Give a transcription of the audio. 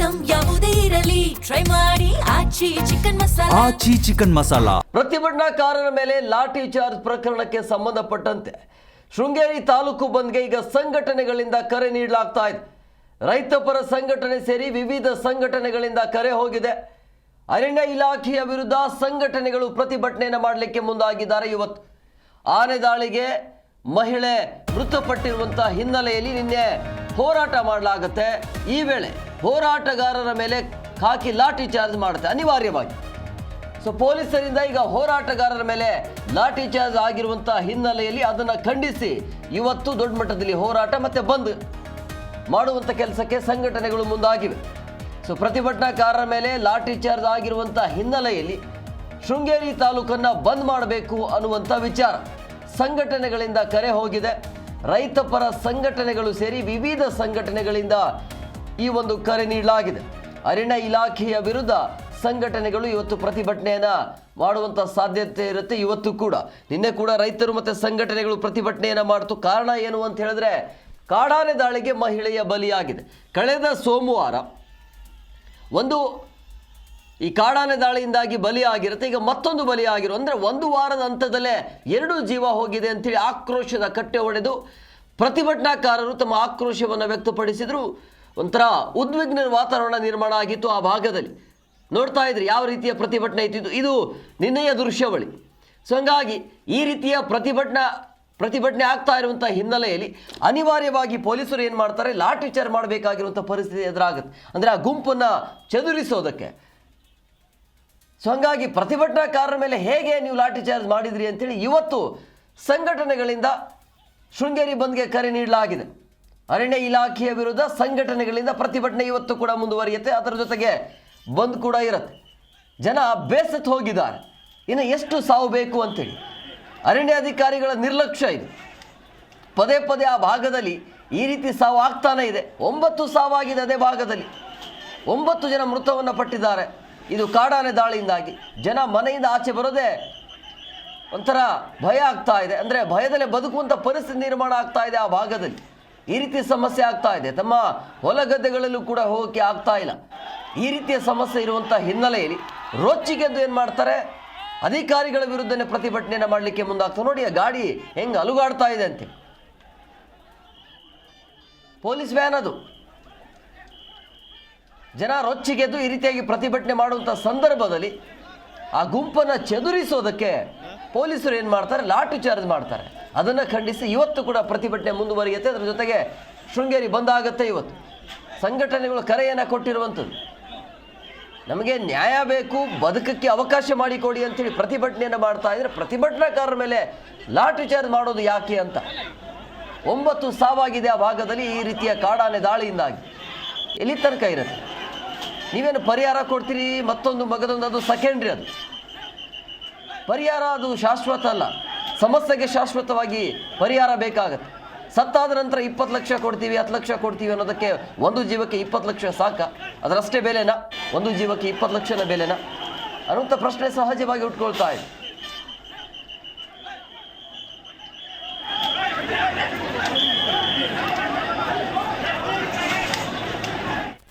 Item ಯಾವುದೇ ಇರಲಿ try ಮಾಡಿ ಆಚಿ ಚಿಕನ್ ಮಸಾಲಾ. ಪ್ರತಿಭಟನಾಕಾರರ ಮೇಲೆ ಲಾಠಿ ಚಾರ್ಜ್ ಪ್ರಕರಣಕ್ಕೆ ಸಂಬಂಧಪಟ್ಟಂತೆ ಶೃಂಗೇರಿ ತಾಲೂಕು ಬಂದ್ಗೆ ಈಗ ಸಂಘಟನೆಗಳಿಂದ ಕರೆ ನೀಡಲಾಗ್ತಾ ಇದೆ. ರೈತಪರ ಸಂಘಟನೆ ಸೇರಿ ವಿವಿಧ ಸಂಘಟನೆಗಳಿಂದ ಕರೆ ಹೋಗಿದೆ. ಅರಣ್ಯ ಇಲಾಖೆಯ ವಿರುದ್ಧ ಸಂಘಟನೆಗಳು ಪ್ರತಿಭಟನೆಯನ್ನು ಮಾಡಲಿಕ್ಕೆ ಮುಂದಾಗಿದ್ದಾರೆ. ಇವತ್ತು ಆನೆ ದಾಳಿಗೆ ಮಹಿಳೆ ಮೃತಪಟ್ಟಿರುವಂತಹ ಹಿನ್ನೆಲೆಯಲ್ಲಿ ನಿನ್ನೆ ಹೋರಾಟ ಮಾಡಲಾಗುತ್ತೆ. ಈ ವೇಳೆ ಹೋರಾಟಗಾರರ ಮೇಲೆ ಹಾಕಿ ಲಾಠಿ ಚಾರ್ಜ್ ಮಾಡುತ್ತೆ ಅನಿವಾರ್ಯವಾಗಿ. ಸೊ ಪೊಲೀಸರಿಂದ ಈಗ ಹೋರಾಟಗಾರರ ಮೇಲೆ ಲಾಠಿ ಚಾರ್ಜ್ ಆಗಿರುವಂತಹ ಹಿನ್ನೆಲೆಯಲ್ಲಿ ಅದನ್ನು ಖಂಡಿಸಿ ಇವತ್ತು ದೊಡ್ಡ ಮಟ್ಟದಲ್ಲಿ ಹೋರಾಟ ಮತ್ತೆ ಬಂದ್ ಮಾಡುವಂಥ ಕೆಲಸಕ್ಕೆ ಸಂಘಟನೆಗಳು ಮುಂದಾಗಿವೆ. ಸೊ ಪ್ರತಿಭಟನಾಕಾರರ ಮೇಲೆ ಲಾಠಿ ಚಾರ್ಜ್ ಆಗಿರುವಂಥ ಹಿನ್ನೆಲೆಯಲ್ಲಿ ಶೃಂಗೇರಿ ತಾಲೂಕನ್ನು ಬಂದ್ ಮಾಡಬೇಕು ಅನ್ನುವಂಥ ವಿಚಾರ ಸಂಘಟನೆಗಳಿಂದ ಕರೆ ಹೋಗಿದೆ. ರೈತಪರ ಸಂಘಟನೆಗಳು ಸೇರಿ ವಿವಿಧ ಸಂಘಟನೆಗಳಿಂದ ಈ ಒಂದು ಕರೆ ನೀಡಲಾಗಿದೆ. ಅರಣ್ಯ ಇಲಾಖೆಯ ವಿರುದ್ಧ ಸಂಘಟನೆಗಳು ಇವತ್ತು ಪ್ರತಿಭಟನೆಯನ್ನು ಮಾಡುವಂಥ ಸಾಧ್ಯತೆ ಇರುತ್ತೆ. ಇವತ್ತು ಕೂಡ ನಿನ್ನೆ ಕೂಡ ರೈತರು ಮತ್ತು ಸಂಘಟನೆಗಳು ಪ್ರತಿಭಟನೆಯನ್ನು ಮಾಡ್ತು. ಕಾರಣ ಏನು ಅಂತ ಹೇಳಿದ್ರೆ ಕಾಡಾನೆ ದಾಳಿಗೆ ಮಹಿಳೆಯ ಬಲಿಯಾಗಿದೆ. ಕಳೆದ ಸೋಮವಾರ ಈ ಕಾಡಾನೆ ದಾಳಿಯಿಂದಾಗಿ ಬಲಿಯಾಗಿರುತ್ತೆ. ಈಗ ಮತ್ತೊಂದು ಬಲಿಯಾಗಿರೋ ಅಂದರೆ ಒಂದು ವಾರದ ಹಂತದಲ್ಲೇ 2 ಜೀವ ಹೋಗಿದೆ ಅಂತೇಳಿ ಆಕ್ರೋಶದ ಕಟ್ಟೆ ಹೊಡೆದು ಪ್ರತಿಭಟನಾಕಾರರು ತಮ್ಮ ಆಕ್ರೋಶವನ್ನು ವ್ಯಕ್ತಪಡಿಸಿದ್ರು. ಒಂಥರ ಉದ್ವಿಗ್ನ ವಾತಾವರಣ ನಿರ್ಮಾಣ ಆಗಿತ್ತು ಆ ಭಾಗದಲ್ಲಿ. ನೋಡ್ತಾ ಇದ್ರಿ ಯಾವ ರೀತಿಯ ಪ್ರತಿಭಟನೆ ಇತ್ತು. ಇದು ನಿನ್ನೆಯ ದೃಶ್ಯಾವಳಿ. ಸೊ ಹಂಗಾಗಿ ಈ ರೀತಿಯ ಪ್ರತಿಭಟನೆ ಆಗ್ತಾ ಇರುವಂಥ ಹಿನ್ನೆಲೆಯಲ್ಲಿ ಅನಿವಾರ್ಯವಾಗಿ ಪೊಲೀಸರು ಏನು ಮಾಡ್ತಾರೆ, ಲಾಠಿ ಚಾರ್ಜ್ ಮಾಡಬೇಕಾಗಿರುವಂಥ ಪರಿಸ್ಥಿತಿ ಎದುರಾಗುತ್ತೆ. ಅಂದರೆ ಆ ಗುಂಪನ್ನು ಚದುರಿಸೋದಕ್ಕೆ. ಸೊ ಹಂಗಾಗಿ ಪ್ರತಿಭಟನಾಕಾರರ ಮೇಲೆ ಹೇಗೆ ನೀವು ಲಾಠಿ ಚಾರ್ಜ್ ಮಾಡಿದ್ರಿ ಅಂತೇಳಿ ಇವತ್ತು ಸಂಘಟನೆಗಳಿಂದ ಶೃಂಗೇರಿ ಬಂದ್ಗೆ ಕರೆ ನೀಡಲಾಗಿದೆ. ಅರಣ್ಯ ಇಲಾಖೆಯ ವಿರುದ್ಧ ಸಂಘಟನೆಗಳಿಂದ ಪ್ರತಿಭಟನೆ ಇವತ್ತು ಕೂಡ ಮುಂದುವರಿಯುತ್ತೆ. ಅದರ ಜೊತೆಗೆ ಬಂದ್ ಕೂಡ ಇರುತ್ತೆ. ಜನ ಬೇಸತ್ತು ಹೋಗಿದ್ದಾರೆ. ಇನ್ನು ಎಷ್ಟು ಸಾವು ಬೇಕು ಅಂತೇಳಿ ಅರಣ್ಯ ಅಧಿಕಾರಿಗಳ ನಿರ್ಲಕ್ಷ್ಯ ಇದೆ. ಪದೇ ಪದೇ ಆ ಭಾಗದಲ್ಲಿ ಈ ರೀತಿ ಸಾವು ಆಗ್ತಾನೆ ಇದೆ. 9 ಸಾವಾಗಿದೆ ಅದೇ ಭಾಗದಲ್ಲಿ. 9 ಜನ ಮೃತವನ್ನು ಪಟ್ಟಿದ್ದಾರೆ. ಇದು ಕಾಡಾನೆ ದಾಳಿಯಿಂದಾಗಿ ಜನ ಮನೆಯಿಂದ ಆಚೆ ಬರೋದೇ ಒಂಥರ ಭಯ ಆಗ್ತಾ ಇದೆ. ಅಂದರೆ ಭಯದಲ್ಲೇ ಬದುಕುವಂಥ ಪರಿಸ್ಥಿತಿ ನಿರ್ಮಾಣ ಆಗ್ತಾ ಇದೆ ಆ ಭಾಗದಲ್ಲಿ. ಈ ರೀತಿ ಸಮಸ್ಯೆ ಆಗ್ತಾ ಇದೆ. ತಮ್ಮ ಹೊಲಗದ್ದೆಗಳಲ್ಲೂ ಕೂಡ ಹೋಗೋಕ್ಕೆ ಆಗ್ತಾ ಇಲ್ಲ. ಈ ರೀತಿಯ ಸಮಸ್ಯೆ ಇರುವಂಥ ಹಿನ್ನೆಲೆಯಲ್ಲಿ ರೊಚ್ಚಿಗೆದ್ದು ಏನು ಮಾಡ್ತಾರೆ, ಅಧಿಕಾರಿಗಳ ವಿರುದ್ಧನೇ ಪ್ರತಿಭಟನೆಯನ್ನು ಮಾಡಲಿಕ್ಕೆ ಮುಂದಾಗ್ತಾರೆ. ನೋಡಿ ಆ ಗಾಡಿ ಹೆಂಗೆ ಅಲುಗಾಡ್ತಾ ಇದೆ ಅಂತೆ. ಪೊಲೀಸ್ ವ್ಯಾನ್ ಅದು. ಜನ ರೊಚ್ಚಿಗೆದ್ದು ಈ ರೀತಿಯಾಗಿ ಪ್ರತಿಭಟನೆ ಮಾಡುವಂಥ ಸಂದರ್ಭದಲ್ಲಿ ಆ ಗುಂಪನ್ನು ಚದುರಿಸೋದಕ್ಕೆ ಪೊಲೀಸರು ಏನು ಮಾಡ್ತಾರೆ, ಲಾಠಿ ಚಾರ್ಜ್ ಮಾಡ್ತಾರೆ. ಅದನ್ನು ಖಂಡಿಸಿ ಇವತ್ತು ಕೂಡ ಪ್ರತಿಭಟನೆ ಮುಂದುವರಿಯುತ್ತೆ. ಅದರ ಜೊತೆಗೆ ಶೃಂಗೇರಿ ಬಂದಾಗುತ್ತೆ. ಇವತ್ತು ಸಂಘಟನೆಗಳು ಕರೆಯನ್ನು ಕೊಟ್ಟಿರುವಂಥದ್ದು, ನಮಗೆ ನ್ಯಾಯ ಬೇಕು, ಬದುಕಕ್ಕೆ ಅವಕಾಶ ಮಾಡಿಕೊಡಿ ಅಂತೇಳಿ ಪ್ರತಿಭಟನೆಯನ್ನು ಮಾಡ್ತಾ ಇದ್ರೆ ಪ್ರತಿಭಟನಾಕಾರರ ಮೇಲೆ ಲಾಠಿ ಚಾರ್ಜ್ ಮಾಡೋದು ಯಾಕೆ ಅಂತ. 9 ಸಾವಾಗಿದೆ ಆ ಭಾಗದಲ್ಲಿ ಈ ರೀತಿಯ ಕಾಡಾನೆ ದಾಳಿಯಿಂದಾಗಿ. ಎಲ್ಲಿ ತನಕ ಇರುತ್ತೆ? ನೀವೇನು ಪರಿಹಾರ ಕೊಡ್ತೀರಿ, ಮತ್ತೊಂದು ಮಗದೊಂದು, ಅದು ಸೆಕೆಂಡ್ರಿ. ಅದು ಪರಿಹಾರ ಅದು ಶಾಶ್ವತ ಅಲ್ಲ. ಸಮಸ್ಯೆಗೆ ಶಾಶ್ವತವಾಗಿ ಪರಿಹಾರ ಬೇಕಾಗತ್ತೆ. ಸತ್ತಾದ ನಂತರ 20 ಲಕ್ಷ ಕೊಡ್ತೀವಿ, 10 ಲಕ್ಷ ಕೊಡ್ತೀವಿ ಅನ್ನೋದಕ್ಕೆ ಒಂದು ಜೀವಕ್ಕೆ 20 ಲಕ್ಷ ಸಾಕ? ಅದರಷ್ಟೇ ಬೆಲೆನಾ? ಒಂದು ಜೀವಕ್ಕೆ 20 ಲಕ್ಷನ ಬೆಲೆನಾ ಅನ್ನುವಂಥ ಪ್ರಶ್ನೆ ಸಹಜವಾಗಿ ಉಟ್ಕೊಳ್ತಾ ಇದೆ.